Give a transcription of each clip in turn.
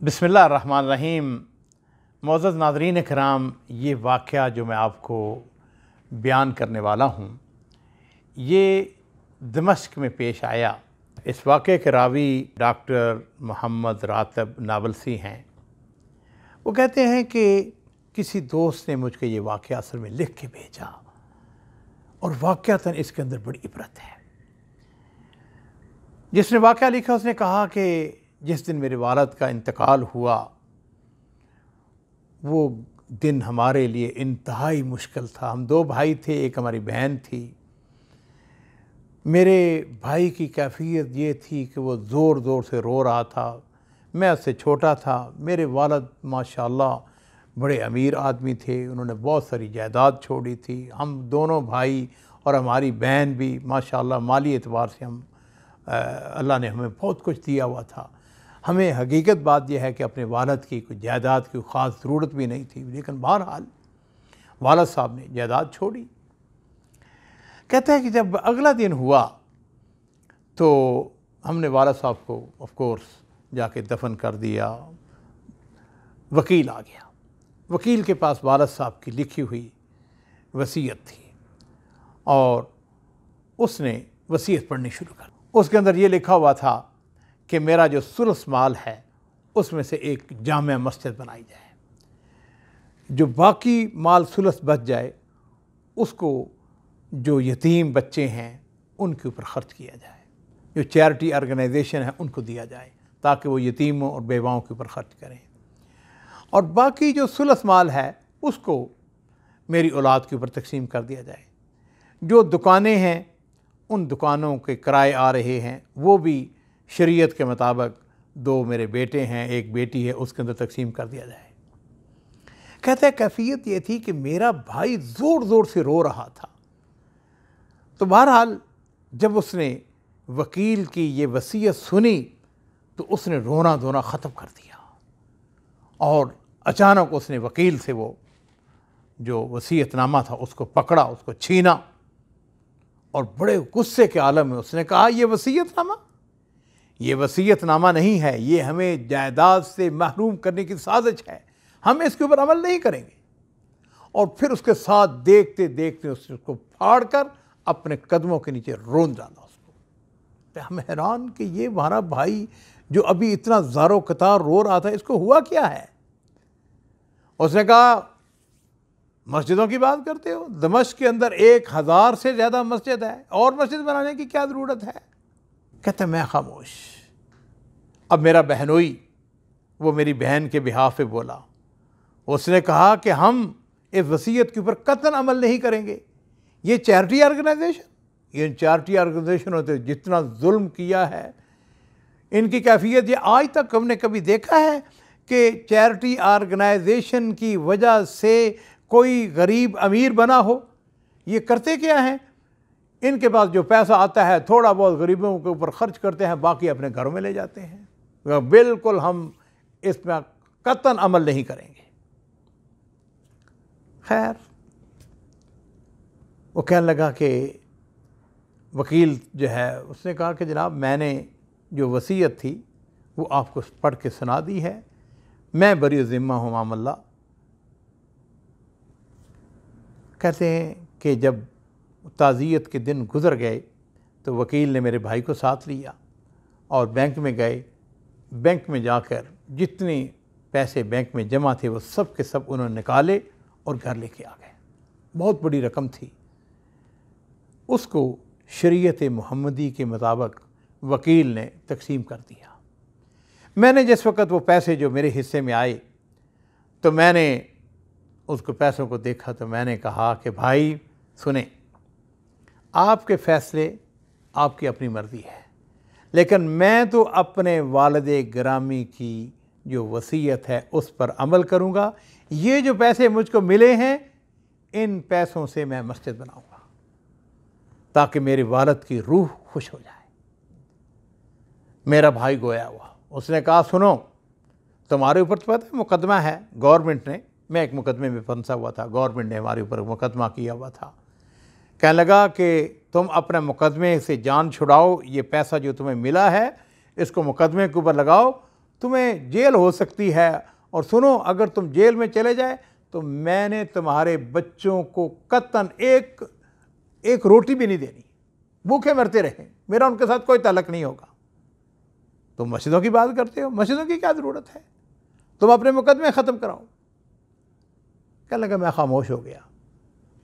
बिस्मिल्लाहिर्रहमानिर्रहीम। मुअज़्ज़ज़ नाज़रीन किराम, ये वाक़या जो मैं आपको बयान करने वाला हूँ ये दमिश्क में पेश आया। इस वाक़े के रावी डॉक्टर मोहम्मद रातब नाबलसी हैं। वो कहते हैं कि किसी दोस्त ने मुझको ये वाक़या असल में लिख के भेजा और वाक़यातन इसके अंदर बड़ी इबरत है। जिसने वाक़या लिखा उसने कहा कि जिस दिन मेरे वालिद का इंतकाल हुआ वो दिन हमारे लिए इंतहाई मुश्किल था। हम दो भाई थे, एक हमारी बहन थी। मेरे भाई की कैफियत ये थी कि वो ज़ोर ज़ोर से रो रहा था। मैं उससे छोटा था। मेरे वालिद माशाअल्लाह बड़े अमीर आदमी थे, उन्होंने बहुत सारी जायदाद छोड़ी थी। हम दोनों भाई और हमारी बहन भी माशाअल्लाह माली एतबार से हम अल्लाह ने हमें बहुत कुछ दिया हुआ था। हमें हकीकत बात यह है कि अपने वालिद की कोई जायदाद की ख़ास ज़रूरत भी नहीं थी, लेकिन बहरहाल वालिद साहब ने जायदाद छोड़ी। कहता है कि जब अगला दिन हुआ तो हमने वालिद साहब को ऑफ कोर्स जाके दफन कर दिया। वकील आ गया। वकील के पास वालिद साहब की लिखी हुई वसीयत थी और उसने वसीयत पढ़नी शुरू कर। उसके अंदर ये लिखा हुआ था कि मेरा जो सुलस माल है उसमें से एक जामिया मस्जिद बनाई जाए, जो बाकी माल सुलस बच जाए उसको जो यतीम बच्चे हैं उनके ऊपर ख़र्च किया जाए, जो चैरिटी ऑर्गेनाइजेशन है उनको दिया जाए ताकि वो यतीमों और बेवाओं के ऊपर ख़र्च करें, और बाकी जो सुलस माल है उसको मेरी औलाद के ऊपर तकसीम कर दिया जाए। जो दुकानें हैं उन दुकानों के किराए आ रहे हैं वो भी शरीयत के मुताबिक, दो मेरे बेटे हैं एक बेटी है, उसके अंदर तकसीम कर दिया जाए। कहता है कैफियत ये थी कि मेरा भाई ज़ोर ज़ोर से रो रहा था। तो बहरहाल जब उसने वकील की ये वसीयत सुनी तो उसने रोना धोना ख़त्म कर दिया और अचानक उसने वकील से वो जो वसीयतनामा था उसको पकड़ा, उसको छीना और बड़े गुस्से के आलम में उसने कहा ये वसीयतनामा नहीं है, ये हमें जायदाद से महरूम करने की साजिश है, हम इसके ऊपर अमल नहीं करेंगे। और फिर उसके साथ देखते देखते उसको फाड़ कर अपने कदमों के नीचे रोन डाला उसको। तो हम हैरान कि ये हमारा भाई जो अभी इतना ज़ारो कतार रो रहा था, इसको हुआ क्या है। उसने कहा मस्जिदों की बात करते हो, दमिश्क के अंदर 1000 से ज़्यादा मस्जिद है और मस्जिद बनाने की क्या ज़रूरत है। कहते मैं खामोश। अब मेरा बहनोई वो मेरी बहन के बिहाफ पे बोला। उसने कहा कि हम इस वसीयत के ऊपर कतन अमल नहीं करेंगे। ये चैरिटी ऑर्गेनाइजेशन, ये चैरिटी ऑर्गेनाइजेशनों ने जितना जुल्म किया है, इनकी कैफियत ये आज तक हमने कभी देखा है कि चैरिटी ऑर्गेनाइजेशन की वजह से कोई गरीब अमीर बना हो। ये करते क्या हैं, इनके पास जो पैसा आता है थोड़ा बहुत गरीबों के ऊपर ख़र्च करते हैं, बाकी अपने घरों में ले जाते हैं। बिल्कुल हम इसमें कतन अमल नहीं करेंगे। खैर वो कहने लगा कि वकील जो है उसने कहा कि जनाब मैंने जो वसीयत थी वो आपको पढ़ के सुना दी है, मैं बरी ज़िम्मा हूँ मामल्ला। कहते हैं कि जब ताज़ियत के दिन गुज़र गए तो वकील ने मेरे भाई को साथ लिया और बैंक में गए। बैंक में जाकर जितने पैसे बैंक में जमा थे वो सब के सब उन्होंने निकाले और घर लेके आ गए। बहुत बड़ी रकम थी। उसको शरीयत मुहम्मदी के मुताबिक वकील ने तकसीम कर दिया। मैंने जिस वक़्त वो पैसे जो मेरे हिस्से में आए तो मैंने उसको पैसों को देखा तो मैंने कहा कि भाई सुने, आपके फ़ैसले आपकी अपनी मर्ज़ी है, लेकिन मैं तो अपने वालिद गिरामी की जो वसीयत है उस पर अमल करूँगा। ये जो पैसे मुझको मिले हैं इन पैसों से मैं मस्जिद बनाऊँगा ताकि मेरे वालिद की रूह खुश हो जाए। मेरा भाई गोया हुआ। उसने कहा सुनो, तुम्हारे ऊपर तो पता है मुकदमा है, गवर्नमेंट ने, मैं एक मुकदमे में फंसा हुआ था, गवर्नमेंट ने हमारे ऊपर मुकदमा किया हुआ था। कहने लगा कि तुम अपने मुकदमे से जान छुड़ाओ, ये पैसा जो तुम्हें मिला है इसको मुकदमे के ऊपर लगाओ, तुम्हें जेल हो सकती है, और सुनो अगर तुम जेल में चले जाए तो मैंने तुम्हारे बच्चों को कतन एक रोटी भी नहीं देनी, भूखे मरते रहे, मेरा उनके साथ कोई ताल्लुक नहीं होगा। तुम मस्जिदों की बात करते हो, मस्जिदों की क्या ज़रूरत है, तुम अपने मुकदमे ख़त्म कराओ। कहने लगा मैं खामोश हो गया।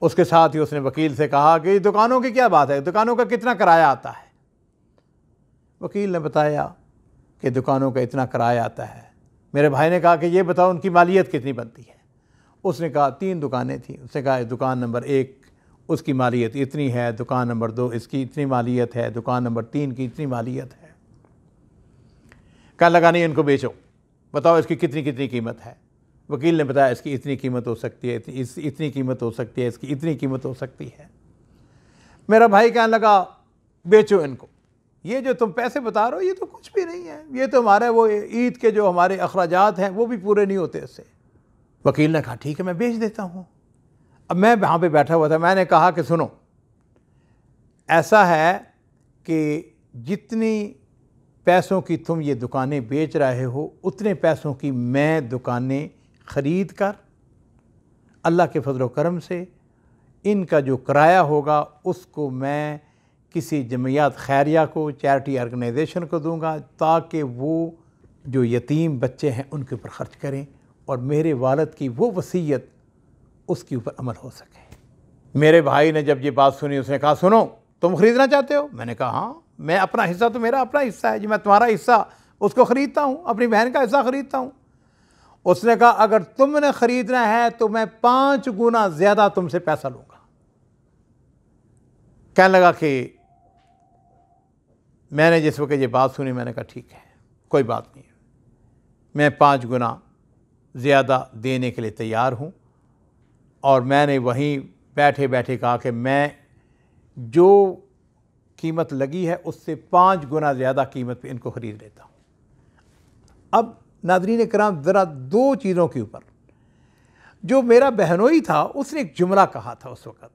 उसके साथ ही उसने वकील से कहा कि दुकानों की क्या बात है, दुकानों का कितना किराया आता है। वकील ने बताया कि दुकानों का इतना किराया आता है। मेरे भाई ने कहा कि ये बताओ उनकी मालियत कितनी बनती है। उसने कहा 3 दुकानें थी। उसने कहा दुकान नंबर 1 उसकी मालियत इतनी है, दुकान नंबर 2 इसकी इतनी मालियत है, दुकान नंबर 3 की इतनी मालियत है। कहने लगा नहीं इनको बेचो, बताओ इसकी कितनी कितनी कीमत है। वकील ने बताया इसकी इतनी कीमत हो सकती है, इतनी कीमत हो सकती है, इसकी इतनी कीमत हो सकती है। मेरा भाई कहने लगा बेचो इनको, ये जो तुम पैसे बता रहे हो ये तो कुछ भी नहीं है, ये तो हमारे वो ईद के जो हमारे अखराजात हैं वो भी पूरे नहीं होते इससे। वकील ने कहा ठीक है मैं बेच देता हूँ। अब मैं वहाँ पे बैठा हुआ था, मैंने कहा कि सुनो ऐसा है कि जितनी पैसों की तुम ये दुकानें बेच रहे हो उतने पैसों की मैं दुकानें ख़रीद कर अल्लाह के फजल करम से इनका जो किराया होगा उसको मैं किसी जमयत खैरिया को, चैरिटी ऑर्गेनाइजेशन को दूंगा ताकि वो जो यतीम बच्चे हैं उनके ऊपर ख़र्च करें और मेरे वालिद की वो वसीयत उसके ऊपर अमल हो सके। मेरे भाई ने जब ये बात सुनी उसने कहा सुनो तुम ख़रीदना चाहते हो? मैंने कहा हाँ, मैं अपना हिस्सा तो मेरा अपना हिस्सा है जी, मैं तुम्हारा हिस्सा उसको ख़रीदता हूँ, अपनी बहन का हिस्सा ख़रीदता हूँ। उसने कहा अगर तुमने ख़रीदना है तो मैं 5 गुना ज़्यादा तुमसे पैसा लूँगा। कहने लगा कि मैंने जिस वक्त ये बात सुनी मैंने कहा ठीक है कोई बात नहीं, मैं 5 गुना ज़्यादा देने के लिए तैयार हूँ। और मैंने वहीं बैठे बैठे कहा कि मैं जो कीमत लगी है उससे 5 गुना ज़्यादा कीमत पे इनको ख़रीद लेता हूँ। अब नाज़रीन किराम ज़रा 2 चीज़ों के ऊपर, जो मेरा बहनोई था उसने एक जुमला कहा था उस वक़्त,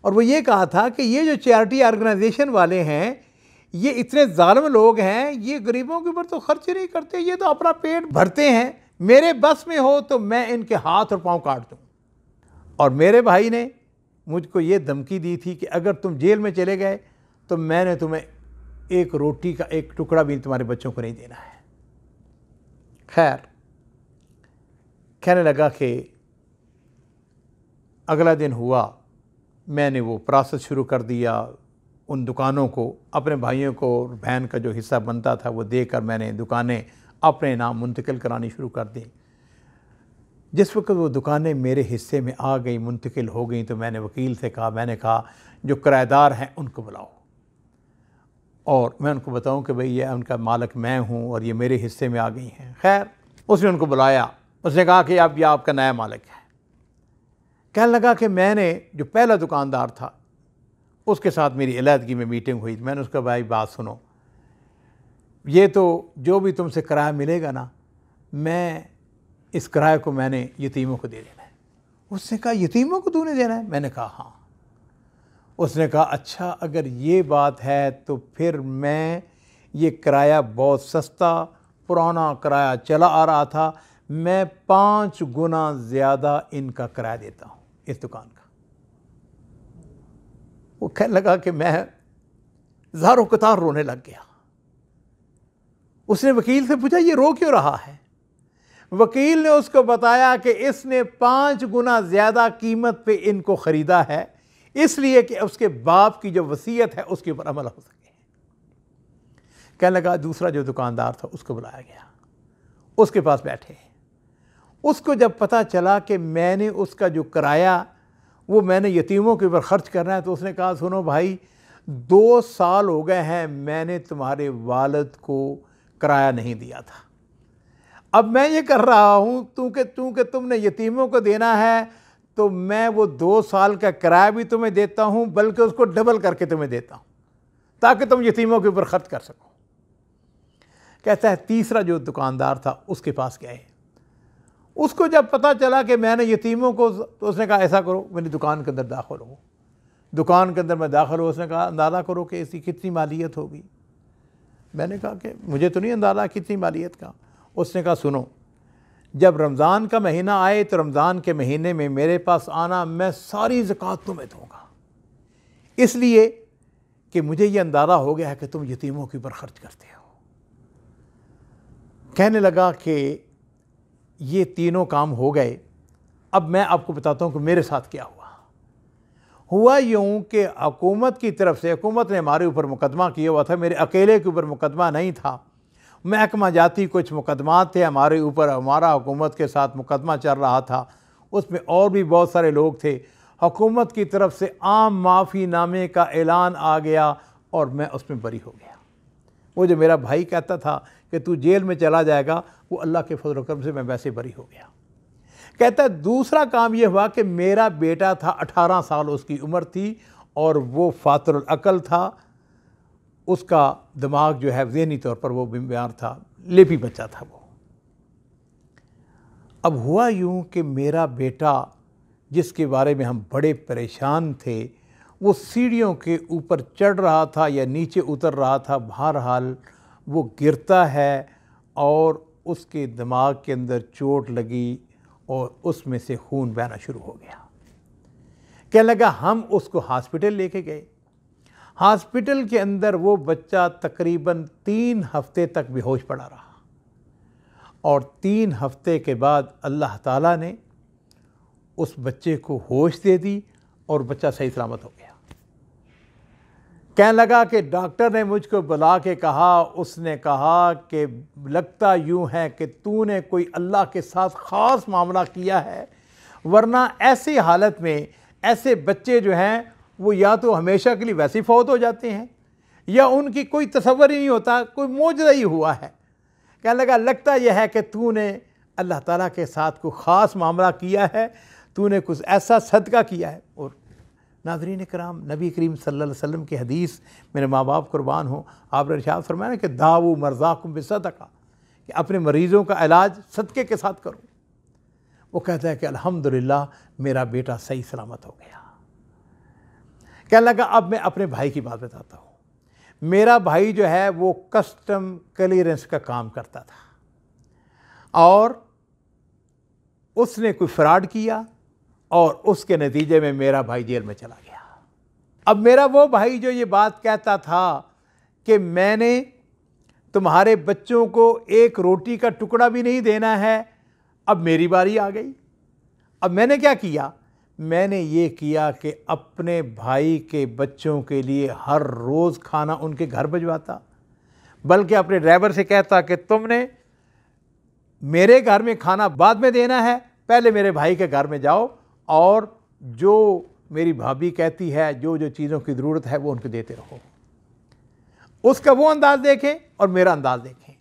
और वो ये कहा था कि ये जो चैरिटी ऑर्गेनाइजेशन वाले हैं ये इतने ज़ालिम लोग हैं, ये गरीबों के ऊपर तो खर्च नहीं करते, ये तो अपना पेट भरते हैं, मेरे बस में हो तो मैं इनके हाथ और पाँव काट दूँ। और मेरे भाई ने मुझको ये धमकी दी थी कि अगर तुम जेल में चले गए तो मैंने तुम्हें एक रोटी का एक टुकड़ा भी तुम्हारे बच्चों को नहीं देना है। खैर कहने लगा कि अगला दिन हुआ, मैंने वो प्रोसेस शुरू कर दिया, उन दुकानों को अपने भाइयों को बहन का जो हिस्सा बनता था वो देकर मैंने दुकानें अपने नाम मुंतकिल करानी शुरू कर दी। जिस वक्त वो दुकानें मेरे हिस्से में आ गई, मुंतकिल हो गई, तो मैंने वकील से कहा, मैंने कहा जो किराएदार हैं उनको बुलाओ और मैं उनको बताऊं कि भाई ये उनका मालिक मैं हूं और ये मेरे हिस्से में आ गई हैं। खैर उसने उनको बुलाया, उसने कहा कि अब ये आपका नया मालिक है। कहने लगा कि मैंने जो पहला दुकानदार था उसके साथ मेरी अलहदगी में मीटिंग हुई। मैंने उसका भाई बात सुनो, ये तो जो भी तुमसे किराया मिलेगा ना, मैं इस किराए को मैंने यतीमों को दे देना है। उसने कहा यतीमों को तूने देना है? मैंने कहा हाँ। उसने कहा अच्छा अगर ये बात है तो फिर मैं ये किराया बहुत सस्ता पुराना किराया चला आ रहा था, मैं 5 गुना ज़्यादा इनका किराया देता हूँ इस दुकान का। वो कहने लगा कि मैं ज़ारो कतार रोने लग गया। उसने वकील से पूछा ये रो क्यों रहा है? वकील ने उसको बताया कि इसने 5 गुना ज़्यादा कीमत पे इनको ख़रीदा है इसलिए कि उसके बाप की जो वसीयत है उसके ऊपर अमल हो सके। कहने लगा दूसरा जो दुकानदार था उसको बुलाया गया, उसके पास बैठे। उसको जब पता चला कि मैंने उसका जो किराया वो मैंने यतीमों के ऊपर ख़र्च करना है, तो उसने कहा सुनो भाई 2 साल हो गए हैं मैंने तुम्हारे वालिद को किराया नहीं दिया था, अब मैं ये कर रहा हूँ चूँकि तुमने यतीमों को देना है तो मैं वो 2 साल का किराया भी तुम्हें देता हूँ बल्कि उसको डबल करके तुम्हें देता हूँ ताकि तुम यतीमों के ऊपर ख़र्च कर सको। कहता है तीसरा जो दुकानदार था उसके पास गए, उसको जब पता चला कि मैंने यतीमों को, तो उसने कहा ऐसा करो मेरी दुकान के अंदर दाखिल हो। दुकान के अंदर मैं दाखिल हो, उसने कहा अंदाज़ा करो कि इसकी कितनी मालियत होगी। मैंने कहा कि मुझे तो नहीं अंदाज़ा कितनी मालियत का। उसने कहा सुनो, जब रमज़ान का महीना आए तो रमज़ान के महीने में मेरे पास आना, मैं सारी ज़कात तुम्हें दूँगा, इसलिए कि मुझे ये अंदाज़ा हो गया है कि तुम यतीमों के ऊपर खर्च करते हो। कहने लगा कि ये तीनों काम हो गए, अब मैं आपको बताता हूँ कि मेरे साथ क्या हुआ यूँ कि हुकूमत की तरफ से, हुकूमत ने हमारे ऊपर मुकदमा किया हुआ था, मेरे अकेले के ऊपर मुकदमा नहीं था, महकमा जाती कुछ मुकदमात थे हमारे ऊपर, हमारा हुकूमत के साथ मुकदमा चल रहा था, उसमें और भी बहुत सारे लोग थे। हुकूमत की तरफ से आम माफ़ी नामे का ऐलान आ गया और मैं उसमें बरी हो गया। वो जो मेरा भाई कहता था कि तू जेल में चला जाएगा, वो अल्लाह के फजल करम से मैं वैसे बरी हो गया। कहता है दूसरा काम ये हुआ कि मेरा बेटा था, 18 साल उसकी उम्र थी और वो फातरुल अकल था, उसका दिमाग जो है ज़हनी तौर पर वो बीमार था, लेपी बच्चा था वो। अब हुआ यूँ कि मेरा बेटा, जिसके बारे में हम बड़े परेशान थे, वो सीढ़ियों के ऊपर चढ़ रहा था या नीचे उतर रहा था, बहरहाल वो गिरता है और उसके दिमाग के अंदर चोट लगी और उसमें से खून बहना शुरू हो गया। कहने लगा हम उसको हॉस्पिटल लेके गए। हॉस्पिटल के अंदर वो बच्चा तकरीबन 3 हफ्ते तक बेहोश पड़ा रहा और 3 हफ्ते के बाद अल्लाह ताला ने उस बच्चे को होश दे दी और बच्चा सही सलामत हो गया। कहने लगा कि डॉक्टर ने मुझको बुला के कहा, उसने कहा कि लगता यूँ है कि तूने कोई अल्लाह के साथ ख़ास मामला किया है, वरना ऐसी हालत में ऐसे बच्चे जो हैं वो या तो हमेशा के लिए वैसे ही फौत हो जाते हैं या उनकी कोई तसव्वुर ही नहीं होता, कोई मौजज़ा ही हुआ है। कहने लगा लगता यह है कि तूने अल्लाह ताला के साथ कोई ख़ास मामला किया है, तूने कुछ ऐसा सदका किया है। और नाज़रीन कराम, नबी करीम सल्लल्लाहु अलैहि वसल्लम की हदीस, मेरे माँ बाप कुर्बान हो, आपने इरशाद फरमाया कि दावू मरज़ाकुम बिसदका, कि अपने मरीज़ों का इलाज सदक़े के साथ करो। वो कहता है कि अल्हम्दुलिल्लाह मेरा बेटा सही सलामत हो गया। कहने लगा अब मैं अपने भाई की बात बताता हूँ। मेरा भाई जो है वो कस्टम क्लियरेंस का काम करता था और उसने कोई फ्रॉड किया और उसके नतीजे में मेरा भाई जेल में चला गया। अब मेरा वो भाई जो ये बात कहता था कि मैंने तुम्हारे बच्चों को एक रोटी का टुकड़ा भी नहीं देना है, अब मेरी बारी आ गई। अब मैंने क्या किया, मैंने ये किया कि अपने भाई के बच्चों के लिए हर रोज़ खाना उनके घर भिजवाता, बल्कि अपने ड्राइवर से कहता कि तुमने मेरे घर में खाना बाद में देना है, पहले मेरे भाई के घर में जाओ और जो मेरी भाभी कहती है, जो जो चीज़ों की ज़रूरत है वो उनको देते रहो। उसका वो अंदाज़ देखें और मेरा अंदाज़ देखें।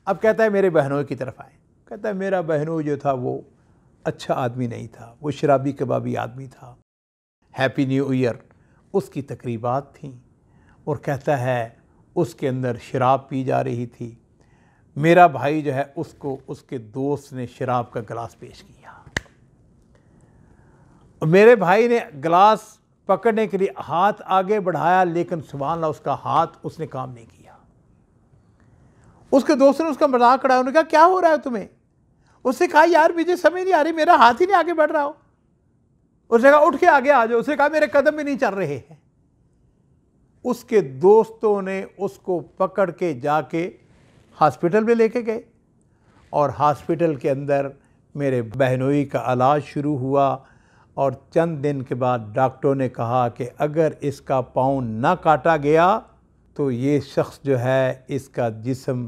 अब कहता है मेरे बहनों की तरफ आए। कहता है मेरा बहनों जो था वो अच्छा आदमी नहीं था, वो शराबी कबाबी आदमी था। हैप्पी न्यू ईयर उसकी तकरीबात थी और कहता है उसके अंदर शराब पी जा रही थी। मेरा भाई जो है उसको उसके दोस्त ने शराब का गिलास पेश किया और मेरे भाई ने गिलास पकड़ने के लिए हाथ आगे बढ़ाया, लेकिन सुभान अल्लाह उसका हाथ उसने काम नहीं किया। उसके दोस्त ने उसका मजाक उड़ाया। उन्होंने कहा क्या हो रहा है तुम्हें? उसने कहा यार मुझे समझ नहीं आ रही, मेरा हाथ ही नहीं आगे बढ़ रहा हो। उसने कहा उठ के आगे आ जाओ। उसने कहा मेरे कदम भी नहीं चल रहे हैं। उसके दोस्तों ने उसको पकड़ के जाके हॉस्पिटल में लेके गए और हॉस्पिटल के अंदर मेरे बहनोई का इलाज शुरू हुआ और चंद दिन के बाद डॉक्टरों ने कहा कि अगर इसका पाँव ना काटा गया तो ये शख्स जो है इसका जिस्म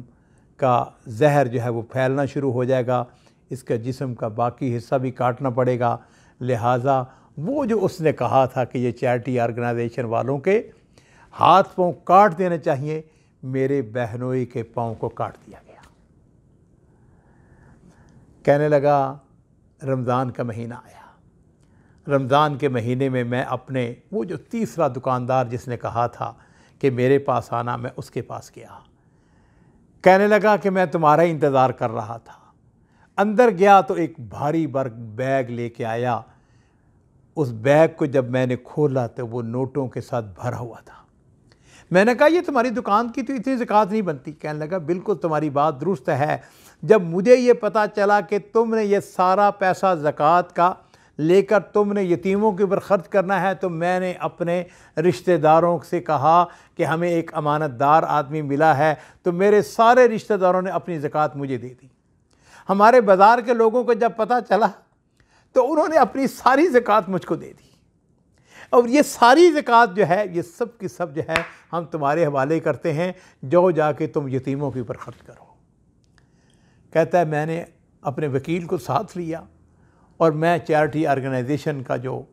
का जहर जो है वो फैलना शुरू हो जाएगा, इसका जिस्म का बाकी हिस्सा भी काटना पड़ेगा। लिहाजा वो जो उसने कहा था कि ये चैरिटी ऑर्गेनाइजेशन वालों के हाथ पाँव काट देने चाहिए, मेरे बहनोई के पाँव को काट दिया गया। कहने लगा रमज़ान का महीना आया। रमज़ान के महीने में मैं अपने वो जो तीसरा दुकानदार जिसने कहा था कि मेरे पास आना, मैं उसके पास गया। कहने लगा कि मैं तुम्हारा इंतज़ार कर रहा था। अंदर गया तो एक भारी बर्ग बैग लेके आया। उस बैग को जब मैंने खोला तो वो नोटों के साथ भरा हुआ था। मैंने कहा ये तुम्हारी दुकान की तो इतनी ज़कात नहीं बनती। कहने लगा बिल्कुल तुम्हारी बात दुरुस्त है, जब मुझे ये पता चला कि तुमने ये सारा पैसा ज़कात का लेकर तुमने यतीमों के ऊपर ख़र्च करना है, तो मैंने अपने रिश्तेदारों से कहा कि हमें एक अमानतदार आदमी मिला है, तो मेरे सारे रिश्तेदारों ने अपनी ज़कात मुझे दे दी। हमारे बाज़ार के लोगों को जब पता चला तो उन्होंने अपनी सारी ज़कात मुझको दे दी, और ये सारी ज़कात जो है ये सब की सब जो है हम तुम्हारे हवाले करते हैं, जो जाके तुम यतीमों के ऊपर ख़र्च करो। कहता है मैंने अपने वकील को साथ लिया और मैं चैरिटी ऑर्गेनाइजेशन का जो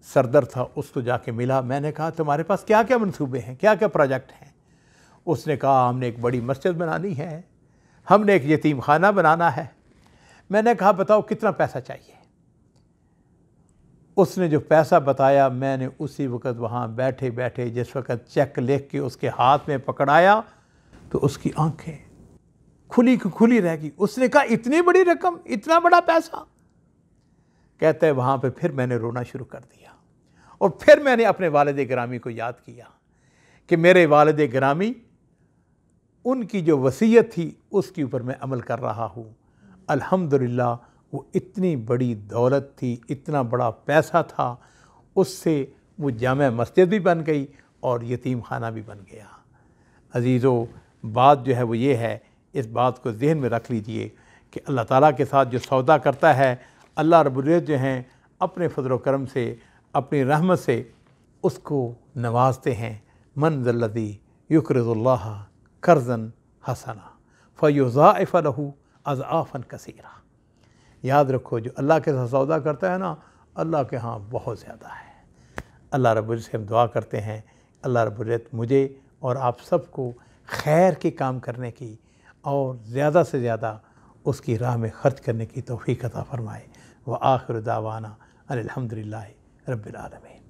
सरदर था उसको जाके मिला। मैंने कहा तुम्हारे पास क्या क्या मंसूबे हैं, क्या क्या प्रोजेक्ट हैं? उसने कहा हमने एक बड़ी मस्जिद बनानी है, हमने एक यतीम खाना बनाना है। मैंने कहा बताओ कितना पैसा चाहिए? उसने जो पैसा बताया मैंने उसी वक्त वहाँ बैठे बैठे जिस वक्त चेक लिख के उसके हाथ में पकड़ाया तो उसकी आंखें खुली की खुली रह गई। उसने कहा इतनी बड़ी रकम, इतना बड़ा पैसा? कहते हैं वहाँ पे फिर मैंने रोना शुरू कर दिया और फिर मैंने अपने वालिद गिरामी को याद किया कि मेरे वालिद गिरामी, उनकी जो वसीयत थी उसके ऊपर मैं अमल कर रहा हूँ। अल्हम्दुलिल्लाह वो इतनी बड़ी दौलत थी, इतना बड़ा पैसा था, उससे वो जामे मस्जिद भी बन गई और यतीम खाना भी बन गया। अज़ीज़ों, बात जो है वो ये है, इस बात को ज़हन में रख लीजिए कि अल्लाह ताला के साथ जो सौदा करता है, अल्लाह रब्बुल इज़्ज़त जो हैं अपने फज़ल व करम से, अपनी रहमत से उसको नवाजते हैं। मन ज़ल्लज़ी युक़रिज़ुल्लाह क़र्ज़न हसना फ़युज़ाइफ़ लहू अज़आफ़न कसीरा। याद रखो, जो अल्लाह के साथ सौदा करता है ना, अल्लाह के यहाँ बहुत ज़्यादा है। अल्लाह रब्बुल इज़्ज़त से हम दुआ करते हैं, अल्लाह रब्बुल इज़्ज़त मुझे और आप सबको खैर के काम करने की और ज़्यादा से ज़्यादा उसकी राह में ख़र्च करने की तौफ़ीक़ अता फ़रमाए। व आख़िर दावाना अनिल हम्दुलिल्लाहि रब्बिल आलमीन।